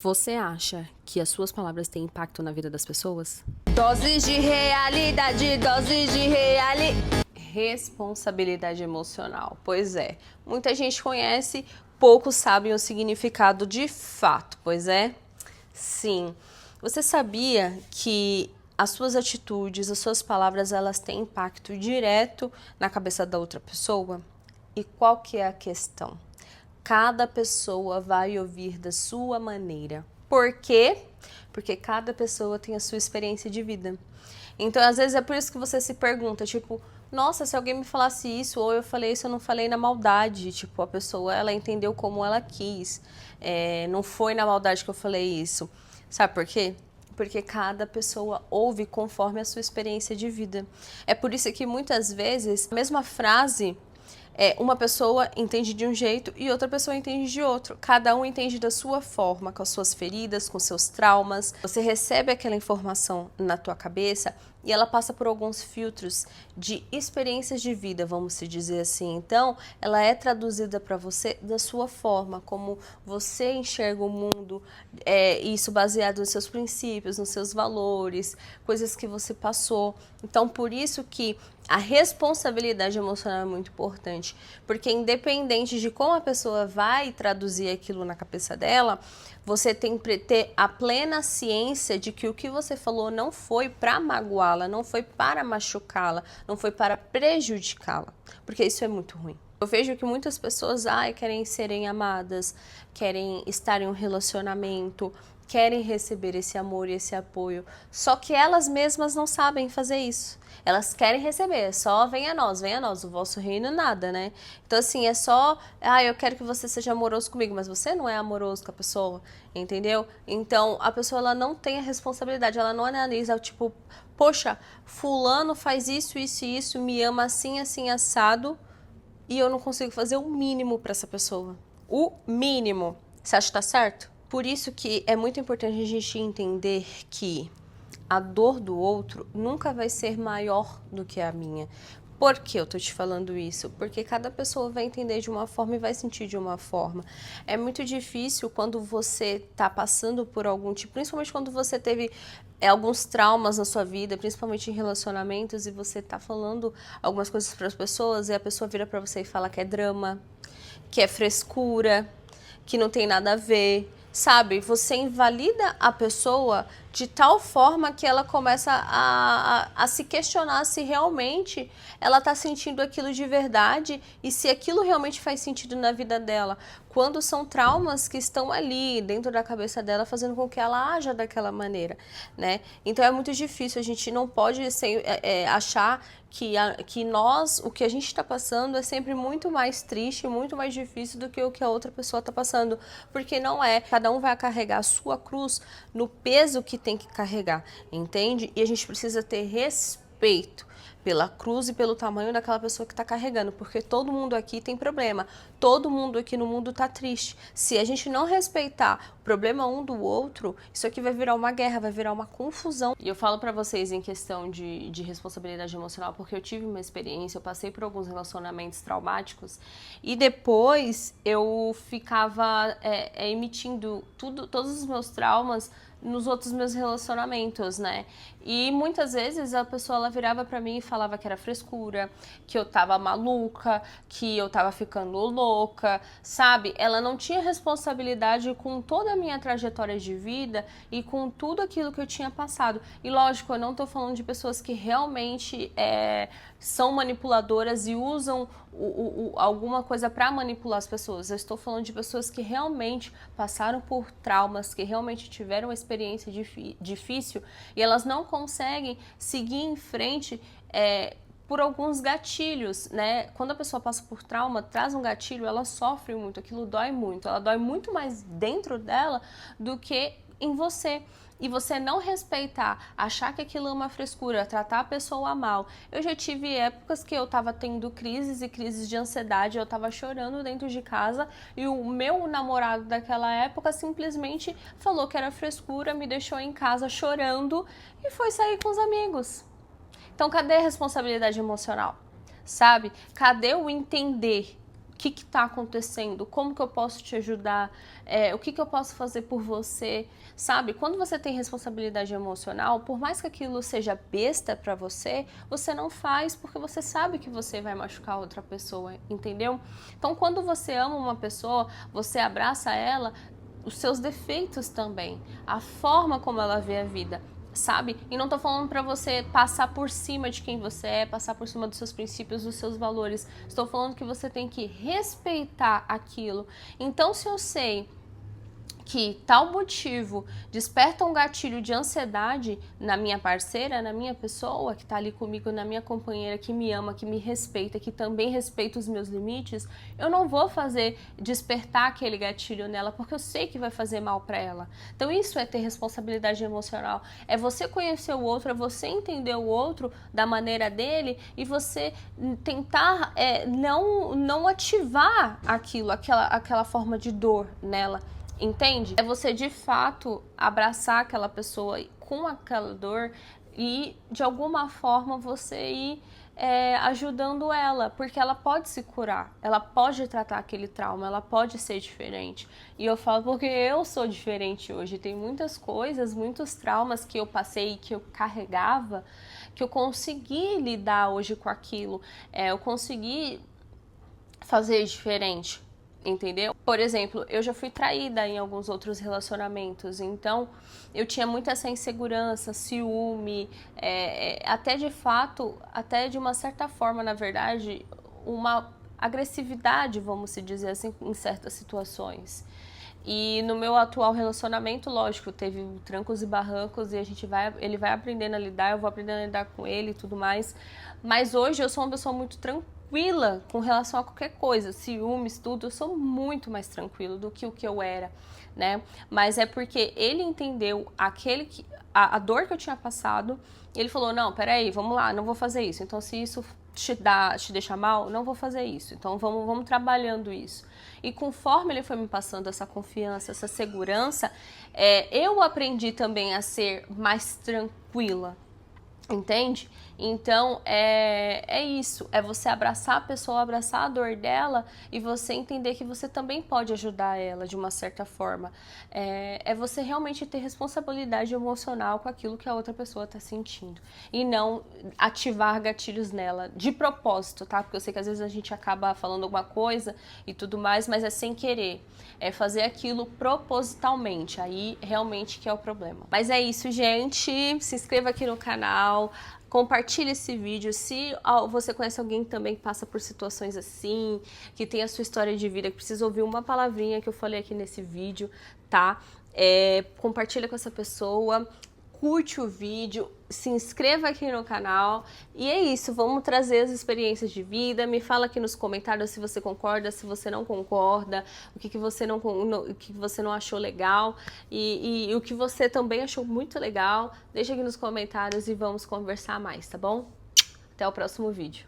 Você acha que as suas palavras têm impacto na vida das pessoas? Doses de realidade, doses de Responsabilidade emocional. Pois é, muita gente conhece, poucos sabem o significado de fato, pois é? Sim. Você sabia que as suas atitudes, as suas palavras, elas têm impacto direto na cabeça da outra pessoa? E qual que é a questão? Cada pessoa vai ouvir da sua maneira. Por quê? Porque cada pessoa tem a sua experiência de vida. Então, às vezes, é por isso que você se pergunta, tipo, nossa, se alguém me falasse isso, ou eu falei isso, eu não falei na maldade. Tipo, a pessoa, ela entendeu como ela quis. Não foi na maldade que eu falei isso. Sabe por quê? Porque cada pessoa ouve conforme a sua experiência de vida. É por isso que, muitas vezes, a mesma frase... uma pessoa entende de um jeito e outra pessoa entende de outro. Cada um entende da sua forma, com as suas feridas, com seus traumas. Você recebe aquela informação na tua cabeça e ela passa por alguns filtros de experiências de vida, vamos se dizer assim. Então, ela é traduzida para você da sua forma, como você enxerga o mundo, isso baseado nos seus princípios, nos seus valores, coisas que você passou. Então, por isso que a responsabilidade emocional é muito importante, porque independente de como a pessoa vai traduzir aquilo na cabeça dela, você tem que ter a plena ciência de que o que você falou não foi para magoá-la, não foi para machucá-la, não foi para prejudicá-la, porque isso é muito ruim. Eu vejo que muitas pessoas querem serem amadas, querem estar em um relacionamento, querem receber esse amor e esse apoio, só que elas mesmas não sabem fazer isso. Elas querem receber, só venha a nós, o vosso reino nada, né? Então assim, é só, eu quero que você seja amoroso comigo, mas você não é amoroso com a pessoa, entendeu? Então a pessoa, ela não tem a responsabilidade, ela não analisa, tipo, poxa, fulano faz isso, isso e isso, me ama assim, assim, assado, e eu não consigo fazer o mínimo para essa pessoa. O mínimo. Você acha que tá certo? Por isso que é muito importante a gente entender que a dor do outro nunca vai ser maior do que a minha. Por que eu tô te falando isso? Porque cada pessoa vai entender de uma forma e vai sentir de uma forma. É muito difícil quando você tá passando por algum tipo, principalmente quando você teve alguns traumas na sua vida, principalmente em relacionamentos, e você tá falando algumas coisas para as pessoas e a pessoa vira para você e fala que é drama, que é frescura, que não tem nada a ver, sabe? Você invalida a pessoa de tal forma que ela começa a se questionar se realmente ela tá sentindo aquilo de verdade e se aquilo realmente faz sentido na vida dela, quando são traumas que estão ali dentro da cabeça dela fazendo com que ela haja daquela maneira, né? Então é muito difícil, a gente não pode achar que nós, o que a gente está passando é sempre muito mais triste, muito mais difícil do que o que a outra pessoa está passando, porque não é. Cada um vai carregar a sua cruz no peso que tem que carregar, entende? E a gente precisa ter respeito pela cruz e pelo tamanho daquela pessoa que está carregando, porque todo mundo aqui tem problema, todo mundo aqui no mundo está triste. Se a gente não respeitar o problema um do outro, isso aqui vai virar uma guerra, vai virar uma confusão. E eu falo para vocês em questão de responsabilidade emocional, porque eu tive uma experiência, eu passei por alguns relacionamentos traumáticos e depois eu ficava emitindo todos os meus traumas nos outros meus relacionamentos, né? E muitas vezes a pessoa, ela virava pra mim e falava que era frescura, que eu tava maluca, que eu tava ficando louca, sabe? Ela não tinha responsabilidade com toda a minha trajetória de vida e com tudo aquilo que eu tinha passado. E lógico, eu não tô falando de pessoas que realmente são manipuladoras e usam alguma coisa para manipular as pessoas. Eu estou falando de pessoas que realmente passaram por traumas, que realmente tiveram uma experiência difícil e elas não conseguem seguir em frente por alguns gatilhos, né? Quando a pessoa passa por trauma, traz um gatilho, ela sofre muito, aquilo dói muito, ela dói muito mais dentro dela do que em você. E você não respeitar, achar que aquilo é uma frescura, tratar a pessoa mal. Eu já tive épocas que eu tava tendo crises e crises de ansiedade, eu tava chorando dentro de casa e o meu namorado daquela época simplesmente falou que era frescura, me deixou em casa chorando e foi sair com os amigos. Então cadê a responsabilidade emocional? Sabe? Cadê o entender que está acontecendo, como que eu posso te ajudar, o que eu posso fazer por você, sabe? Quando você tem responsabilidade emocional, por mais que aquilo seja besta para você, você não faz porque você sabe que você vai machucar outra pessoa, entendeu? Então, quando você ama uma pessoa, você abraça ela, os seus defeitos também, a forma como ela vê a vida, sabe? E não tô falando pra você passar por cima de quem você é, passar por cima dos seus princípios, dos seus valores. Estou falando que você tem que respeitar aquilo. Então, se eu sei que tal motivo desperta um gatilho de ansiedade na minha parceira, na minha pessoa que tá ali comigo, na minha companheira que me ama, que me respeita, que também respeita os meus limites, eu não vou fazer despertar aquele gatilho nela, porque eu sei que vai fazer mal para ela. Então isso é ter responsabilidade emocional, é você conhecer o outro, é você entender o outro da maneira dele e você tentar não ativar aquilo, aquela forma de dor nela. Entende? É você de fato abraçar aquela pessoa com aquela dor e de alguma forma você ir ajudando ela, porque ela pode se curar, ela pode tratar aquele trauma, ela pode ser diferente. E eu falo porque eu sou diferente hoje, tem muitas coisas, muitos traumas que eu passei, que eu carregava, que eu consegui lidar hoje com aquilo, eu consegui fazer diferente. Entendeu? Por exemplo, eu já fui traída em alguns outros relacionamentos, então eu tinha muito essa insegurança, ciúme, até de fato, até de uma certa forma, na verdade, uma agressividade, vamos se dizer assim, em certas situações. E no meu atual relacionamento, lógico, teve trancos e barrancos e ele vai aprendendo a lidar, eu vou aprendendo a lidar com ele e tudo mais. Mas hoje eu sou uma pessoa muito tranquila com relação a qualquer coisa, ciúmes, tudo, eu sou muito mais tranquila do que o que eu era, né? Mas é porque ele entendeu a dor que eu tinha passado, e ele falou, não, peraí, vamos lá, não vou fazer isso. Então se isso te deixa mal, não vou fazer isso. Então vamos trabalhando isso. E conforme ele foi me passando essa confiança, essa segurança, eu aprendi também a ser mais tranquila. Entende? Então, é isso. É você abraçar a pessoa, abraçar a dor dela e você entender que você também pode ajudar ela de uma certa forma. É você realmente ter responsabilidade emocional com aquilo que a outra pessoa está sentindo. E não ativar gatilhos nela de propósito, tá? Porque eu sei que às vezes a gente acaba falando alguma coisa e tudo mais, mas é sem querer. É fazer aquilo propositalmente. Aí, realmente, que é o problema. Mas é isso, gente. Se inscreva aqui no canal. Compartilhe esse vídeo. Se você conhece alguém também que passa por situações assim, que tem a sua história de vida, que precisa ouvir uma palavrinha que eu falei aqui nesse vídeo, tá? Compartilha com essa pessoa, curte o vídeo, se inscreva aqui no canal. E é isso, vamos trazer as experiências de vida. Me fala aqui nos comentários se você concorda, se você não concorda, o que você não achou legal e o que você também achou muito legal. Deixa aqui nos comentários e vamos conversar mais, tá bom? Até o próximo vídeo.